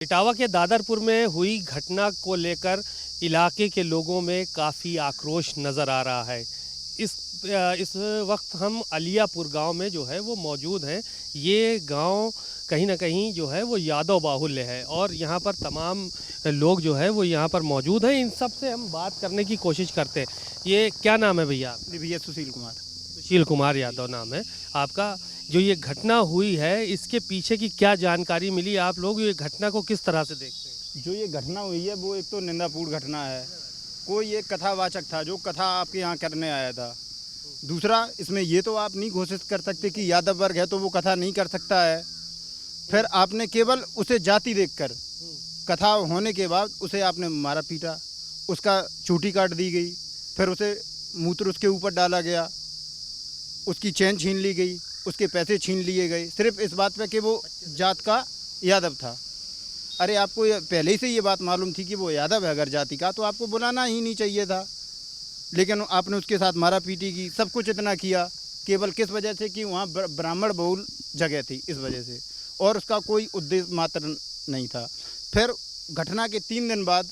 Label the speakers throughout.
Speaker 1: इटावा के दादरपुर में हुई घटना को लेकर इलाके के लोगों में काफ़ी आक्रोश नज़र आ रहा है। इस वक्त हम अलियापुर गांव में जो है वो मौजूद हैं। ये गांव कहीं ना कहीं जो है वो यादव बाहुल्य है और यहाँ पर तमाम लोग जो है वो यहाँ पर मौजूद हैं। इन सब से हम बात करने की कोशिश करते हैं। ये क्या नाम है भैया?
Speaker 2: जी भैया, सुशील कुमार।
Speaker 1: सुशील कुमार यादव नाम है आपका। जो ये घटना हुई है इसके पीछे की क्या जानकारी मिली? आप लोग ये घटना को किस तरह से देखते हैं?
Speaker 2: जो ये घटना हुई है वो एक तो निंदापूर्ण घटना है। कोई एक कथावाचक था जो कथा आपके यहाँ करने आया था। दूसरा, इसमें ये तो आप नहीं घोषित कर सकते कि यादव वर्ग है तो वो कथा नहीं कर सकता है। फिर आपने केवल उसे जाति देखकर कथा होने के बाद उसे आपने मारा पीटा, उसका चूटी काट दी गई, फिर उसे मूत्र उसके ऊपर डाला गया, उसकी चैन छीन ली गई, उसके पैसे छीन लिए गए, सिर्फ इस बात पे कि वो जात का यादव था। अरे आपको पहले ही से ये बात मालूम थी कि वो यादव है अगर जाति का, तो आपको बुलाना ही नहीं चाहिए था। लेकिन आपने उसके साथ मारा पीटी की, सब कुछ इतना किया केवल किस वजह से कि वहाँ ब्राह्मण बहुल जगह थी, इस वजह से, और उसका कोई उद्देश्य मात्र नहीं था। फिर घटना के 3 दिन बाद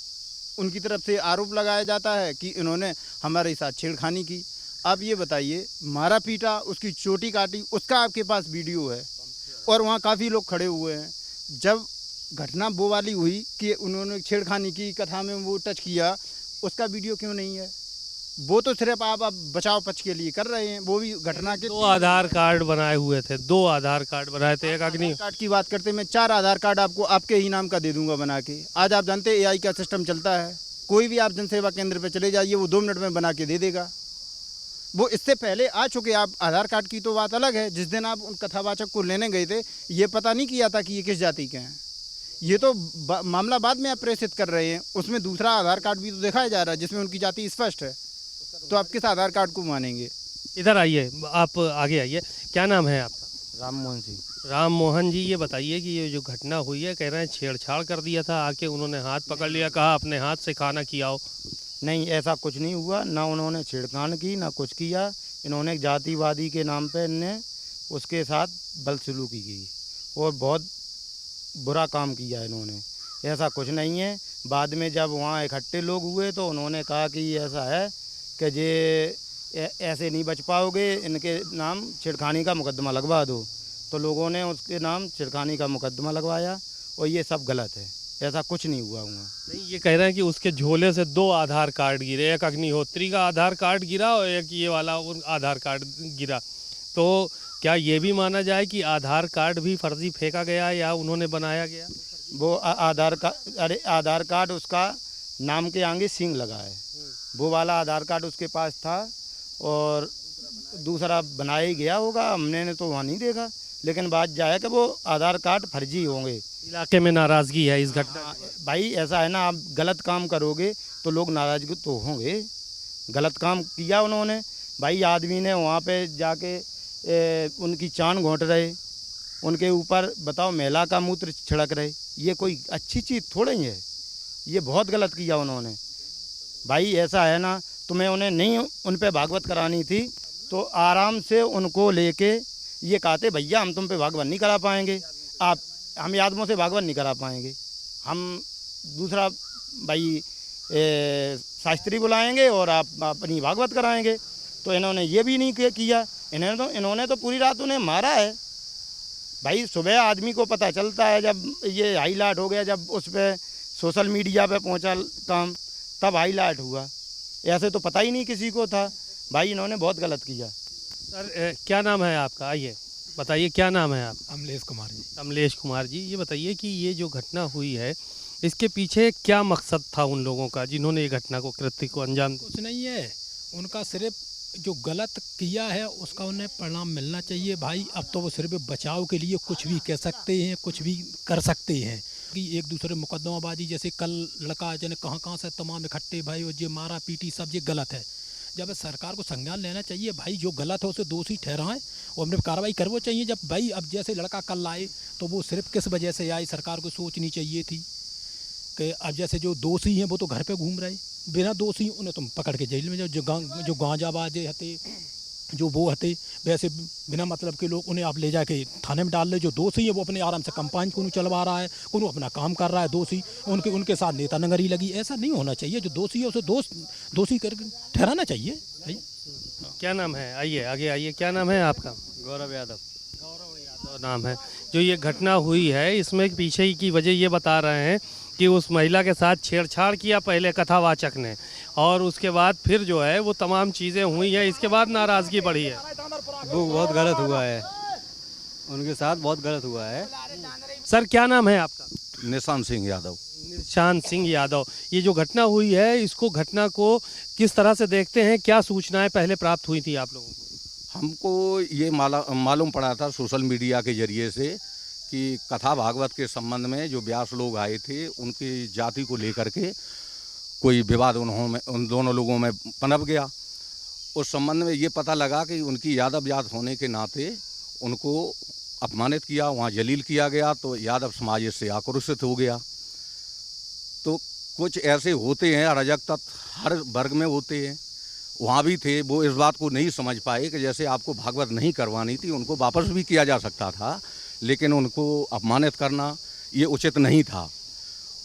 Speaker 2: उनकी तरफ से आरोप लगाया जाता है कि इन्होंने हमारे साथ छेड़खानी की। आप ये बताइए, मारा पीटा, उसकी चोटी काटी, उसका आपके पास वीडियो है और वहाँ काफ़ी लोग खड़े हुए हैं। जब घटना वो वाली हुई कि उन्होंने छेड़खानी की, कथा में वो टच किया, उसका वीडियो क्यों नहीं है? वो तो सिर्फ आप बचाव पक्ष के लिए कर रहे हैं। वो भी घटना के
Speaker 1: 2 आधार कार्ड बनाए हुए थे, 2 आधार कार्ड बनाए थे। एक अग्नि
Speaker 2: कार्ड की बात करते, मैं 4 आधार कार्ड आपको आपके ही नाम का दे दूंगा बना के। आज आप जानते हैं AI का सिस्टम चलता है, कोई भी आप जनसेवा केंद्र पे चले जाइए, वो 2 मिनट में बना के दे देगा। वो इससे पहले आ चुके। आप आधार कार्ड की तो बात अलग है। जिस दिन आप उन कथावाचक को लेने गए थे, ये पता नहीं किया था कि ये किस जाति के हैं। ये तो मामला बाद में आप प्रेषित कर रहे हैं। उसमें दूसरा आधार कार्ड भी तो दिखाया जा रहा है जिसमें उनकी जाति स्पष्ट है। तो आप किस आधार कार्ड को मानेंगे?
Speaker 1: इधर आइए, आप आगे आइए। क्या नाम है आपका?
Speaker 3: राम मोहन सिंह।
Speaker 1: राम मोहन जी, ये बताइए कि ये जो घटना हुई है, कह रहे हैं छेड़छाड़ कर दिया था, आके उन्होंने हाथ पकड़ लिया, कहा अपने हाथ से खाना खिलाओ।
Speaker 3: नहीं, ऐसा कुछ नहीं हुआ। ना उन्होंने छेड़खान की, ना कुछ किया। इन्होंने जातिवादी के नाम पे इन्हें उसके साथ बदसलूकी की और बहुत बुरा काम किया इन्होंने। ऐसा कुछ नहीं है। बाद में जब वहाँ इकट्ठे लोग हुए तो उन्होंने कहा कि ऐसा है कि ये ऐसे नहीं बच पाओगे, इनके नाम छेड़खानी का मुकदमा लगवा दो। तो लोगों ने उसके नाम छेड़खानी का मुकदमा लगवाया और ये सब गलत है। ऐसा कुछ नहीं हुआ वहाँ।
Speaker 1: नहीं, ये कह रहे हैं कि उसके झोले से 2 आधार कार्ड गिरे, एक अग्निहोत्री का आधार कार्ड गिरा और एक ये वाला आधार कार्ड गिरा। तो क्या ये भी माना जाए कि आधार कार्ड भी फर्जी फेंका गया या उन्होंने बनाया गया?
Speaker 3: वो आधार कार्ड उसका नाम के आगे सिंह लगा है, वो वाला आधार कार्ड उसके पास था और दूसरा बनाया ही गया होगा। हमने तो वहाँ नहीं देखा, लेकिन बात जाए कि वो आधार कार्ड फर्जी होंगे।
Speaker 1: इलाके में नाराज़गी है इस घटना की।
Speaker 3: भाई ऐसा है ना, आप गलत काम करोगे तो लोग नाराज़ तो होंगे। गलत काम किया उन्होंने। भाई आदमी ने वहाँ पे जाके उनकी चांद घोंट रहे, उनके ऊपर बताओ महिला का मूत्र छिड़क रहे। ये कोई अच्छी चीज़ थोड़ा ही है। ये बहुत गलत किया उन्होंने। भाई ऐसा है ना, तुम्हें उन्हें नहीं उन पे भागवत करानी थी तो आराम से उनको लेके ये कहते भैया हम तुम पे भागवत नहीं करा पाएंगे, हम यादवों से भागवत नहीं करा पाएंगे, हम दूसरा भाई शास्त्री बुलाएंगे और आप अपनी भागवत कराएंगे। तो इन्होंने ये भी नहीं किया। इन्होंने तो पूरी रात उन्हें मारा है। भाई सुबह आदमी को पता चलता है, जब ये हाईलाइट हो गया, जब उस पर सोशल मीडिया पे पहुंचा काम, तब हाईलाइट हुआ। ऐसे तो पता ही नहीं किसी को था। भाई इन्होंने बहुत गलत किया।
Speaker 1: सर क्या नाम है आपका? आइए बताइए, क्या नाम है आप?
Speaker 4: अमलेश कुमार जी।
Speaker 1: अमलेश कुमार जी, ये बताइए कि ये जो घटना हुई है इसके पीछे क्या मकसद था उन लोगों का जिन्होंने ये घटना को, कृत्य को अंजाम दिया?
Speaker 4: कुछ नहीं है, उनका सिर्फ जो गलत किया है उसका उन्हें परिणाम मिलना चाहिए। भाई अब तो वो सिर्फ बचाव के लिए कुछ भी कह सकते हैं, कुछ भी कर सकते हैं कि एक दूसरे मुकदमाबाजी, जैसे कल लड़का जने कहाँ से तमाम इकट्ठे भाई और ये मारा पीटी, सब ये गलत है। जब सरकार को संज्ञान लेना चाहिए, भाई जो गलत है उसे दोषी ठहराएं और उन्हें कार्रवाई करनी चाहिए। जब भाई अब जैसे लड़का कल आए तो वो सिर्फ किस वजह से आए, सरकार को सोचनी चाहिए थी कि अब जैसे जो दोषी हैं वो तो घर पे घूम रहे, बिना दोषी उन्हें तुम पकड़ के जेल में जाओ। जो गांजाबाज हते जो वो हते वैसे बिना मतलब के लोग उन्हें आप ले जाके थाने में डाल ले। जो दोषी है वो अपने आराम से कंपाइन को चलवा रहा है, को अपना काम कर रहा है। दोषी उनके साथ नेता नगरी लगी, ऐसा नहीं होना चाहिए। जो दोषी है उसे दोषी कर ठहराना चाहिए भाई।
Speaker 1: क्या नाम है? आइए आगे आइए, क्या नाम है आपका?
Speaker 2: गौरव यादव।
Speaker 1: गौरव यादव नाम है। जो ये घटना हुई है इसमें पीछे की वजह ये बता रहे हैं कि उस महिला के साथ छेड़छाड़ किया पहले कथावाचक ने, और उसके बाद फिर जो है वो तमाम चीज़ें हुई हैं, इसके बाद नाराज़गी बढ़ी है।
Speaker 5: वो बहुत गलत हुआ है, उनके साथ बहुत गलत हुआ है।
Speaker 1: सर क्या नाम है आपका?
Speaker 6: निशान सिंह यादव।
Speaker 1: निशान सिंह यादव। ये जो घटना हुई है इसको घटना को किस तरह से देखते हैं? क्या सूचनाएं पहले प्राप्त हुई थी आप लोगों को?
Speaker 6: हमको ये मालूम पड़ा था सोशल मीडिया के जरिए से कि कथा भागवत के संबंध में जो व्यास लोग आए थे उनकी जाति को लेकर के कोई विवाद उन दोनों लोगों में पनप गया। उस संबंध में ये पता लगा कि उनकी यादव जात होने के नाते उनको अपमानित किया, वहाँ जलील किया गया, तो यादव समाज इससे आक्रोशित हो गया। तो कुछ ऐसे होते हैं अराजक तत्व, हर वर्ग में होते हैं, वहाँ भी थे। वो इस बात को नहीं समझ पाए कि जैसे आपको भागवत नहीं करवानी थी उनको वापस भी किया जा सकता था, लेकिन उनको अपमानित करना ये उचित नहीं था।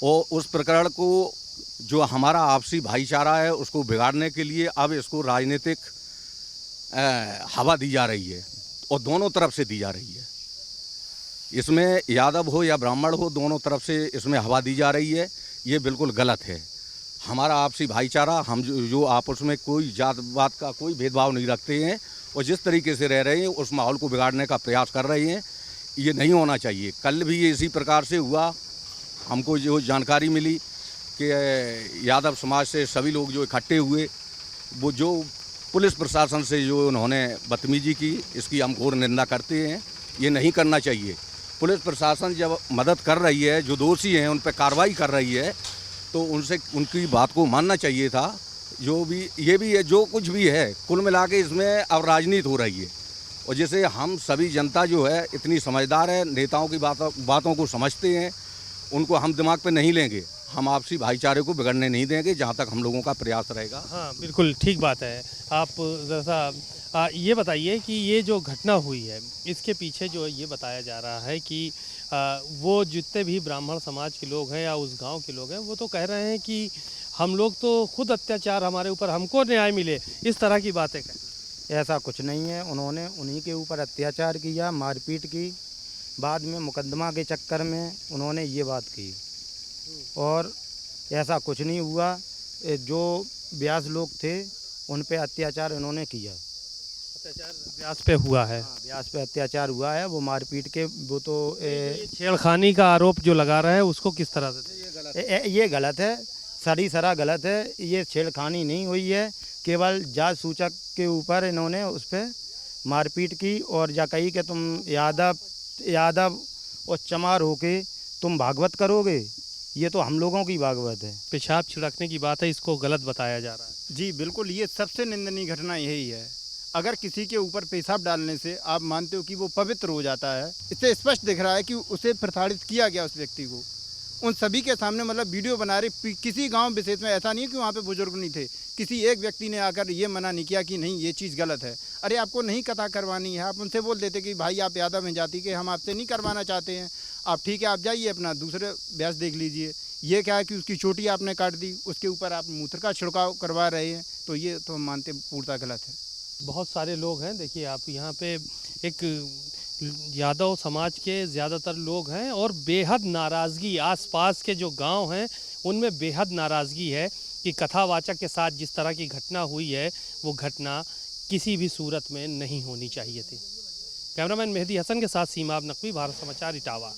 Speaker 6: और उस प्रकरण को जो हमारा आपसी भाईचारा है उसको बिगाड़ने के लिए अब इसको राजनीतिक हवा दी जा रही है, और दोनों तरफ से दी जा रही है। इसमें यादव हो या ब्राह्मण हो, दोनों तरफ से इसमें हवा दी जा रही है। ये बिल्कुल गलत है। हमारा आपसी भाईचारा, हम जो आपस में कोई जात पात का कोई भेदभाव नहीं रखते हैं, और जिस तरीके से रह रहे हैं उस माहौल को बिगाड़ने का प्रयास कर रहे हैं, ये नहीं होना चाहिए। कल भी ये इसी प्रकार से हुआ। हमको जो जानकारी मिली कि यादव समाज से सभी लोग जो इकट्ठे हुए, वो जो पुलिस प्रशासन से जो उन्होंने बदतमीजी की, इसकी हम घोर निंदा करते हैं। ये नहीं करना चाहिए। पुलिस प्रशासन जब मदद कर रही है, जो दोषी हैं उन पर कार्रवाई कर रही है, तो उनसे उनकी बात को मानना चाहिए था। जो भी ये भी है, जो कुछ भी है, कुल मिला के इसमें अब राजनीति हो रही है, और जैसे हम सभी जनता जो है इतनी समझदार है, नेताओं की बातों को समझते हैं, उनको हम दिमाग पे नहीं लेंगे। हम आपसी भाईचारे को बिगड़ने नहीं देंगे जहाँ तक हम लोगों का प्रयास रहेगा।
Speaker 1: हाँ बिल्कुल ठीक बात है। आप जैसा ये बताइए कि ये जो घटना हुई है इसके पीछे जो ये बताया जा रहा है कि वो जितने भी ब्राह्मण समाज के लोग हैं या उस गांव के लोग हैं, वो तो कह रहे हैं कि हम लोग तो खुद अत्याचार हमारे ऊपर, हमको न्याय मिले, इस तरह की बातें कह।
Speaker 3: ऐसा कुछ नहीं है। उन्होंने उन्हीं के ऊपर अत्याचार किया, मारपीट की, बाद में मुकदमा के चक्कर में उन्होंने ये बात की, और ऐसा कुछ नहीं हुआ। जो व्यास लोग थे उन पे अत्याचार इन्होंने किया।
Speaker 1: अत्याचार व्यास पे हुआ है?
Speaker 3: हाँ, व्यास पे अत्याचार हुआ है। वो मारपीट के वो तो
Speaker 1: छेड़खानी का आरोप जो लगा रहा है उसको किस तरह से?
Speaker 3: ये गलत है, सरासर गलत है। ये छेड़खानी नहीं हुई है, केवल जात सूचक के ऊपर इन्होंने उस पर मारपीट की, और या कही कि तुम यादव और चमार होके तुम भागवत करोगे, ये तो हम लोगों की भागवत है।
Speaker 1: पेशाब छिड़कने की बात है, इसको गलत बताया जा रहा है।
Speaker 2: जी बिल्कुल, ये सबसे निंदनीय घटना यही है। अगर किसी के ऊपर पेशाब डालने से आप मानते हो कि वो पवित्र हो जाता है, इससे स्पष्ट दिख रहा है कि उसे प्रताड़ित किया गया उस व्यक्ति को उन सभी के सामने। मतलब वीडियो बना रहे, किसी गांव विशेष में ऐसा नहीं है कि वहाँ पे बुजुर्ग नहीं थे, किसी एक व्यक्ति ने आकर ये मना नहीं किया कि नहीं ये चीज़ गलत है। अरे आपको नहीं कथा करवानी है, आप उनसे बोल देते कि भाई आप यादव हैं जाति के, हम आपसे नहीं करवाना चाहते हैं, आप ठीक है आप जाइए अपना दूसरे व्यास देख लीजिए। ये क्या है कि उसकी चोटी आपने काट दी, उसके ऊपर आप मूत्र का छिड़काव करवा रहे हैं, तो ये तो हम मानते पूर्णतः गलत है।
Speaker 1: बहुत सारे लोग हैं, देखिए आप यहाँ पे एक यादव समाज के ज़्यादातर लोग हैं, और बेहद नाराज़गी, आसपास के जो गांव हैं उनमें बेहद नाराज़गी है कि कथावाचक के साथ जिस तरह की घटना हुई है वो घटना किसी भी सूरत में नहीं होनी चाहिए थी। कैमरामैन मेहदी हसन के साथ सीमाब नकवी, भारत समाचार, इटावा।